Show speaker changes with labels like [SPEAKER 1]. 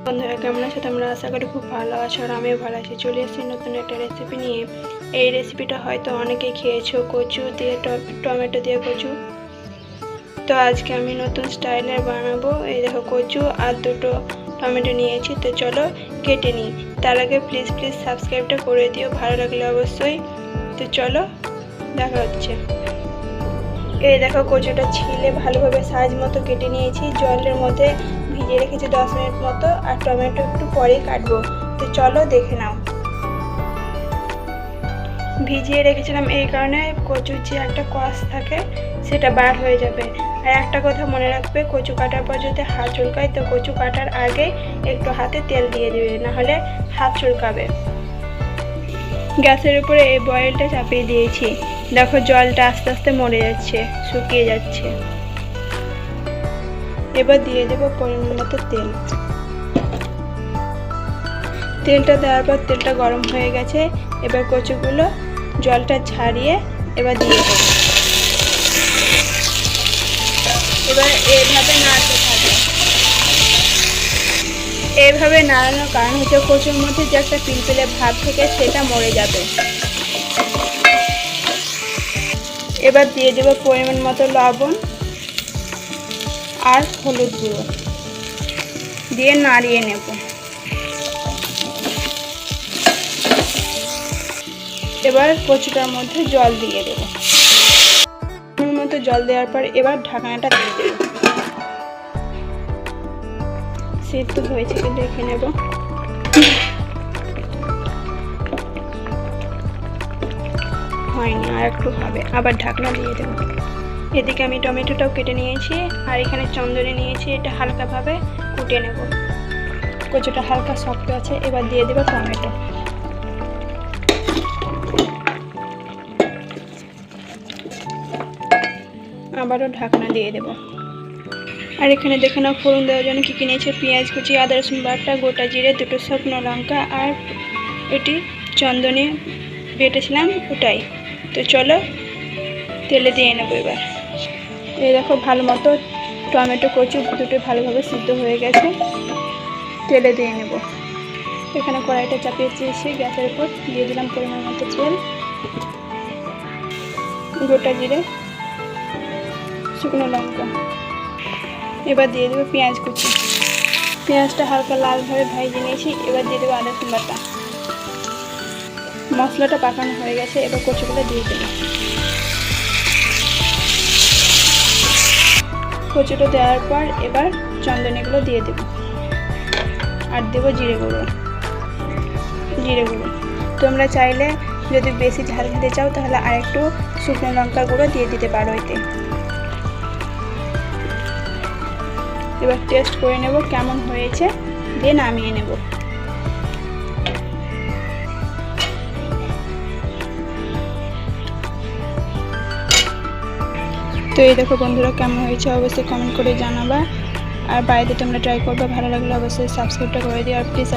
[SPEAKER 1] বন্ধুরা কেমন আছো তোমরা? আশা করি খুব ভালো আছো আর আমিও ভালো আছি। চলে এসেছি নতুন একটা রেসিপি নিয়ে। এই রেসিপিটা হয়তো অনেকেই খেয়েছো, কচু দিয়ে টমেটো দিয়ে কচু। তো আজকে আমি নতুন স্টাইলের বানাবো। এই দেখো কচু আর দুটো টমেটো নিয়েছি। তো চলো কেটে নিই। তার আগে প্লিজ সাবস্ক্রাইবটা করে দিও, ভালো লাগলে অবশ্যই। তো চলো দেখা হচ্ছে। এই দেখো কচুটা ছিলে ভালোভাবে সাইজ মতো কেটে নিয়েছি। জলের মধ্যে ভিজিয়ে রেখেছি 10 মিনিট মতো, আর টমেটো একটু পরেই কাটবো। তো চলো দেখে নাও। ভিজিয়ে রেখেছিলাম এই কারণে কচুর যে একটা কষ থাকে সেটা বার হয়ে যাবে। আর একটা কথা মনে রাখবে, কচু কাটার পর যদি হাত চুলকায় তো কচু কাটার আগে একটু হাতে তেল দিয়ে দেবে, নাহলে হাত চুলকাবে। গ্যাসের উপরে এই বয়েলটা চাপিয়ে দিয়েছি। দেখো জলটা আস্তে আস্তে মরে যাচ্ছে, শুকিয়ে যাচ্ছে। এবার দিয়ে দেবো পরিমাণ মতো তেল। তেলটা দেওয়ার পর তেলটা গরম হয়ে গেছে। এবার কচুগুলো জলটা ছাড়িয়ে এবার দিয়ে দেবো। এবার এইভাবে নাড়তে থাকবে। এইভাবে নাড়ানোর কারণ হচ্ছে কচুর মধ্যে যে একটা পিলপিলে ভাব থেকে সেটা মরে যাবে। এবার দিয়ে দেবো পরিমাণ মতো লবণ আর হলুদ গুঁড়ো দিয়ে নাড়িয়ে নেব। এবার কচুটার মধ্যে জল দিয়ে দেবো। মতো জল দেওয়ার পর এবার ঢাকনাটা দিয়ে দেব। সিদ্ধ হয়েছে কি দেখে নেব। হয়নি, আর একটু হবে, আবার ঢাকনা দিয়ে দেব। এদিকে আমি টমেটোটাও কেটে নিয়েছি আর এখানে চন্দনে নিয়েছি, এটা হালকাভাবে কুটে নেব। কচুটা হালকা শক্ত আছে। এবার দিয়ে দেব টমেটো। আবারও ঢাকনা দিয়ে দেব। আর এখানে দেখে নাও ফোড়ন দেওয়ার জন্য কী নিয়েছে: পেঁয়াজ কুচি, আদা রসুন বাটা, গোটা জিরে, দুটো শুকনো লঙ্কা, আর এটি চন্দনে বেটেছিলাম ওটাই। তো চলো তেলে দিয়ে নেবো এবার। এই দেখো ভালো মতো টমেটো কচু দুটো ভালোভাবে সিদ্ধ হয়ে গেছে। তেলে দিয়ে নেব। এখানে কড়াইটা চাপিয়ে দিয়েছি গ্যাসের উপর, দিয়ে দিলাম পরিমাণ মতো তেল, গোটা জিরে, শুকনো লঙ্কা। এবার দিয়ে দেবো পেঁয়াজ কুচি। পেঁয়াজটা হালকা লালভাবে ভেজে নিয়েছি। এবার দিয়ে দেবো আদা রসুন বাটা। মশলাটা পাকানো হয়ে গেছে। এবার কচুগুলো দিয়ে দেবো। কচুটা দেওয়ার পর এবার চন্দনেগুলো দিয়ে দেবো আর দেবো জিরে গুঁড়ো। তোমরা চাইলে যদি বেশি ঝাল খেতে চাও তাহলে আরেকটু শুকনো লঙ্কার গুঁড়ো দিয়ে দিতে পারো এতে। এবার টেস্ট করে নেব কেমন হয়েছে, দিয়ে নামিয়ে নেব। তো এই দেখো বন্ধুরা কেমন হয়েছে অবশ্যই কমেন্ট করে জানাবা। আর বাড়িতে তোমরা ট্রাই করবে, ভালো লাগলে অবশ্যই সাবস্ক্রাইবটা করে দিও। আর প্লিজ